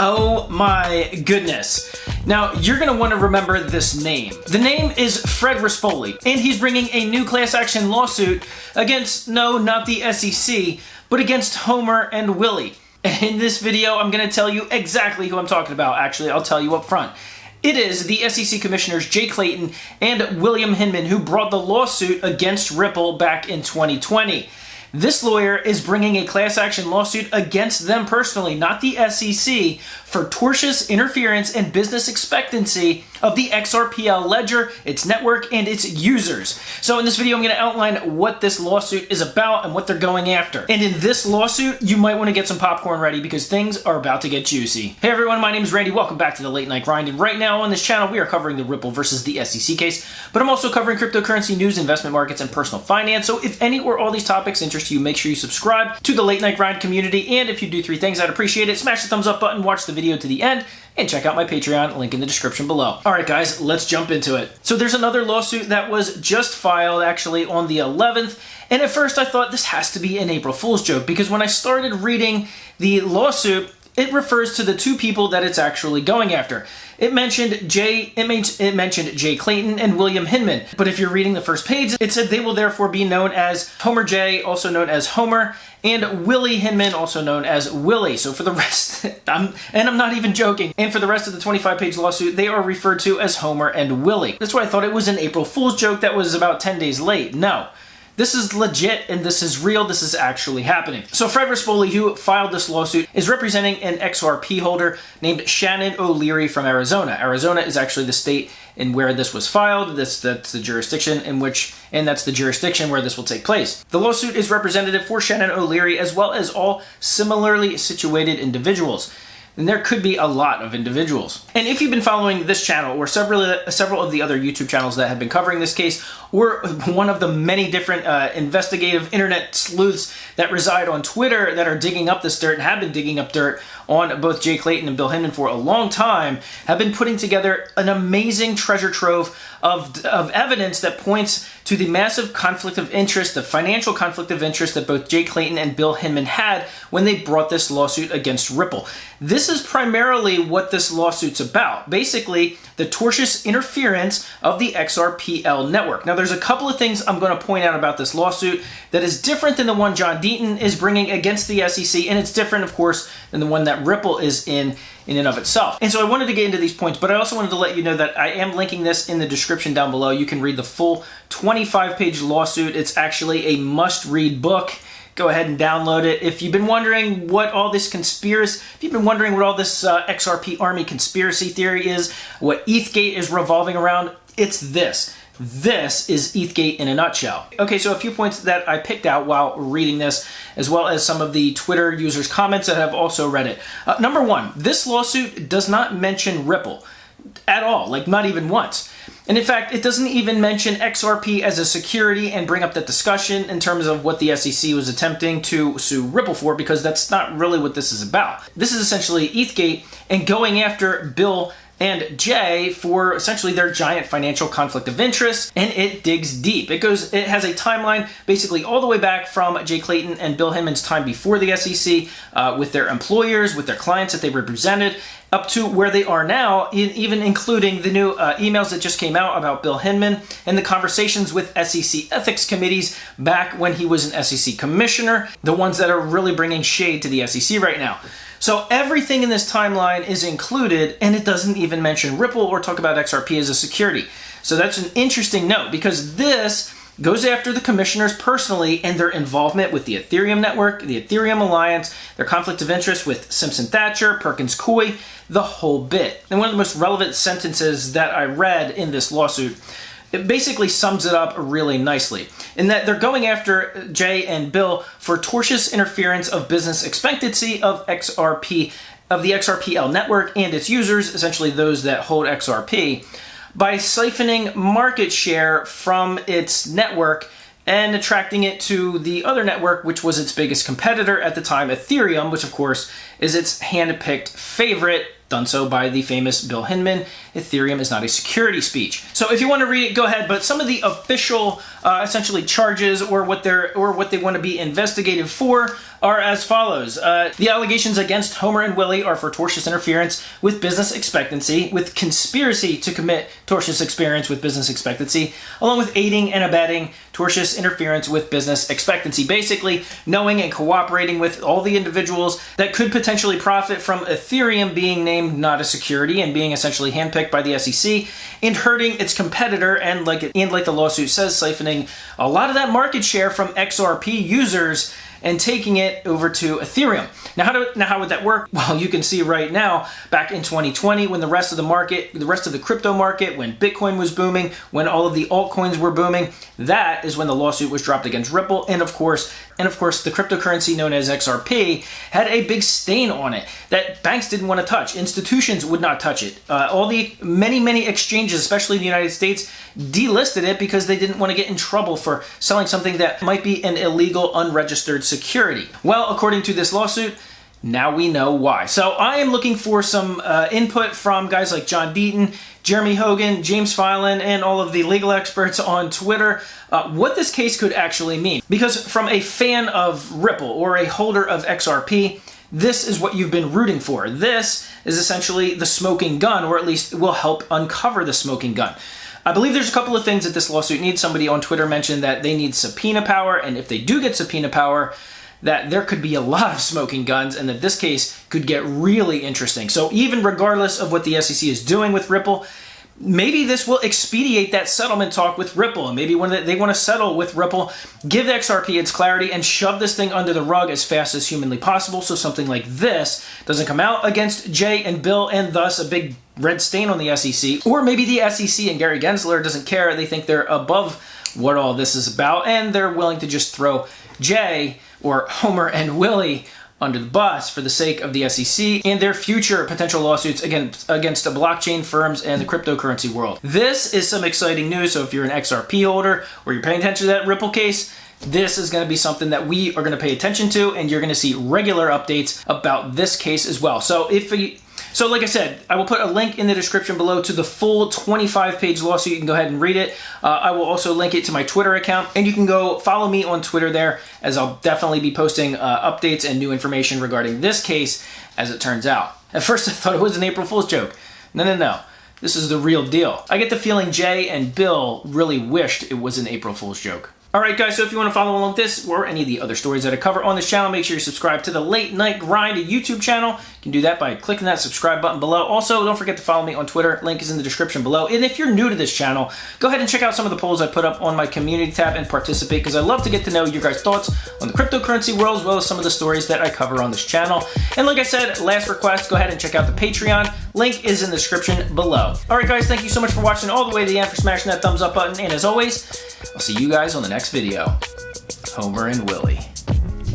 Oh my goodness. Now, you're going to want to remember this name. The name is Fred Rispoli, and he's bringing a new class action lawsuit against, no, not the SEC, but against Homer and Willie. And in this video, I'm going to tell you exactly who I'm talking about. Actually, I'll tell you up front. It is the SEC commissioners Jay Clayton and William Hinman who brought the lawsuit against Ripple back in 2020. This lawyer is bringing a class action lawsuit against them personally, not the SEC, for tortious interference in business expectancy of the XRPL ledger, its network, and its users. So in this video, I'm going to outline what this lawsuit is about and what they're going after. And in this lawsuit, you might want to get some popcorn ready because things are about to get juicy. Hey everyone, my name is Randy. Welcome back to the Late Night Grind. And right now on this channel, we are covering the Ripple versus the SEC case, but I'm also covering cryptocurrency news, investment markets, and personal finance. So if any or all these topics interest you, make sure you subscribe to the Late Night Grind community. And if you do three things, I'd appreciate it. Smash the thumbs up button, watch the video to the end, and check out my Patreon, link in the description below. All right, guys, let's jump into it. So there's another lawsuit that was just filed actually on the 11th. And at first I thought this has to be an April Fool's joke because when I started reading the lawsuit, it refers to the two people that it's actually going after. It mentioned Jay Clayton and William Hinman. But if you're reading the first page, it said they will therefore be known as Homer J, also known as Homer, and Willie Hinman, also known as Willie. So for the rest, I'm not even joking. And for the rest of the 25-page lawsuit, they are referred to as Homer and Willie. That's why I thought it was an April Fool's joke that was about 10 days late. No. This is legit and this is real. This is actually happening. So Fred Rispoli, who filed this lawsuit, is representing an XRP holder named Shannon O'Leary from Arizona. Arizona is actually the state in where this was filed. That's the jurisdiction and that's the jurisdiction where this will take place. The lawsuit is representative for Shannon O'Leary as well as all similarly situated individuals. And there could be a lot of individuals. And if you've been following this channel or several of the other YouTube channels that have been covering this case, or one of the many different investigative internet sleuths that reside on Twitter that are digging up this dirt and have been digging up dirt on both Jay Clayton and Bill Hinman for a long time, have been putting together an amazing treasure trove of evidence that points to the massive conflict of interest, the financial conflict of interest that both Jay Clayton and Bill Hinman had when they brought this lawsuit against Ripple. This is primarily what this lawsuit's about. Basically, the tortious interference of the XRPL network. Now, there's a couple of things I'm going to point out about this lawsuit that is different than the one John Deaton is bringing against the SEC, and it's different, of course, than the one that Ripple is in and of itself. And so I wanted to get into these points, but I also wanted to let you know that I am linking this in the description down below. You can read the full 25-page lawsuit. It's actually a must-read book. Go ahead and download it. If you've been wondering what all this XRP army conspiracy theory is, what ETHgate is revolving around, it's this. This is ETHgate in a nutshell. Okay, so a few points that I picked out while reading this, as well as some of the Twitter users' comments that have also read it. Number one, this lawsuit does not mention Ripple at all, like not even once. And in fact, it doesn't even mention XRP as a security and bring up that discussion in terms of what the SEC was attempting to sue Ripple for, because that's not really what this is about. This is essentially ETHgate and going after Bill and Jay for essentially their giant financial conflict of interest, and it digs deep. It has a timeline basically all the way back from Jay Clayton and Bill Hinman's time before the SEC, with their employers, with their clients that they represented, up to where they are now, even including the new emails that just came out about Bill Hinman and the conversations with SEC ethics committees back when he was an SEC commissioner, the ones that are really bringing shade to the SEC right now. So everything in this timeline is included, and it doesn't even mention Ripple or talk about XRP as a security. So that's an interesting note because this goes after the commissioners personally and their involvement with the Ethereum network, the Ethereum Alliance, their conflict of interest with Simpson Thacher, Perkins Coie, the whole bit. And one of the most relevant sentences that I read in this lawsuit, it basically sums it up really nicely, in that they're going after Jay and Bill for tortious interference of business expectancy of XRP, of the XRPL network and its users, essentially those that hold XRP, by siphoning market share from its network and attracting it to the other network, which was its biggest competitor at the time, Ethereum, which of course is its hand-picked favorite, done so by the famous Bill Hinman. Ethereum is not a security speech. So if you want to read it, go ahead. But some of the official, essentially charges or what they want to be investigated for, are as follows. The allegations against Homer and Willie are for tortious interference with business expectancy, with conspiracy to commit tortious interference with business expectancy, along with aiding and abetting tortious interference with business expectancy. Basically, knowing and cooperating with all the individuals that could potentially profit from Ethereum being named not a security and being essentially handpicked by the SEC, and hurting its competitor, and like the lawsuit says, siphoning a lot of that market share from XRP users and taking it over to Ethereum. Now how would that work? Well, you can see right now, back in 2020, when the rest of the crypto market, when Bitcoin was booming, when all of the altcoins were booming, that is when the lawsuit was dropped against Ripple, and of course, the cryptocurrency known as XRP had a big stain on it that banks didn't want to touch. Institutions would not touch it. All the many exchanges, especially in the United States, delisted it because they didn't want to get in trouble for selling something that might be an illegal, unregistered security. Well, according to this lawsuit, now we know why. So I am looking for some input from guys like John Deaton, Jeremy Hogan, James Filan, and all of the legal experts on Twitter, what this case could actually mean. Because from a fan of Ripple or a holder of XRP, this is what you've been rooting for. This is essentially the smoking gun, or at least will help uncover the smoking gun. I believe there's a couple of things that this lawsuit needs. Somebody on Twitter mentioned that they need subpoena power, and if they do get subpoena power, that there could be a lot of smoking guns, and that this case could get really interesting. So even regardless of what the SEC is doing with Ripple, maybe this will expedite that settlement talk with Ripple, and maybe when they want to settle with Ripple, give the XRP its clarity and shove this thing under the rug as fast as humanly possible so something like this doesn't come out against Jay and Bill, and thus a big red stain on the SEC. Or maybe the SEC and Gary Gensler doesn't care. They think they're above what all this is about, and they're willing to just throw Jay or Homer and Willie under the bus for the sake of the SEC and their future potential lawsuits against the blockchain firms and the cryptocurrency world. This is some exciting news, so if you're an XRP holder or you're paying attention to that Ripple case, this is going to be something that we are going to pay attention to, and you're going to see regular updates about this case as well. So like I said, I will put a link in the description below to the full 25-page lawsuit. You can go ahead and read it. I will also link it to my Twitter account, and you can go follow me on Twitter there, as I'll definitely be posting updates and new information regarding this case as it turns out. At first, I thought it was an April Fool's joke. No. This is the real deal. I get the feeling Jay and Bill really wished it was an April Fool's joke. Alright guys, so if you want to follow along with this or any of the other stories that I cover on this channel, make sure you subscribe to the Late Night Grind YouTube channel. You can do that by clicking that subscribe button below. Also, don't forget to follow me on Twitter. Link is in the description below. And if you're new to this channel, go ahead and check out some of the polls I put up on my community tab and participate, because I love to get to know your guys' thoughts on the cryptocurrency world, as well as some of the stories that I cover on this channel. And like I said, last request, go ahead and check out the Patreon. Link is in the description below. Alright guys, thank you so much for watching all the way to the end, for smashing that thumbs up button, and as always, I'll see you guys on the next video. Homer and Willie.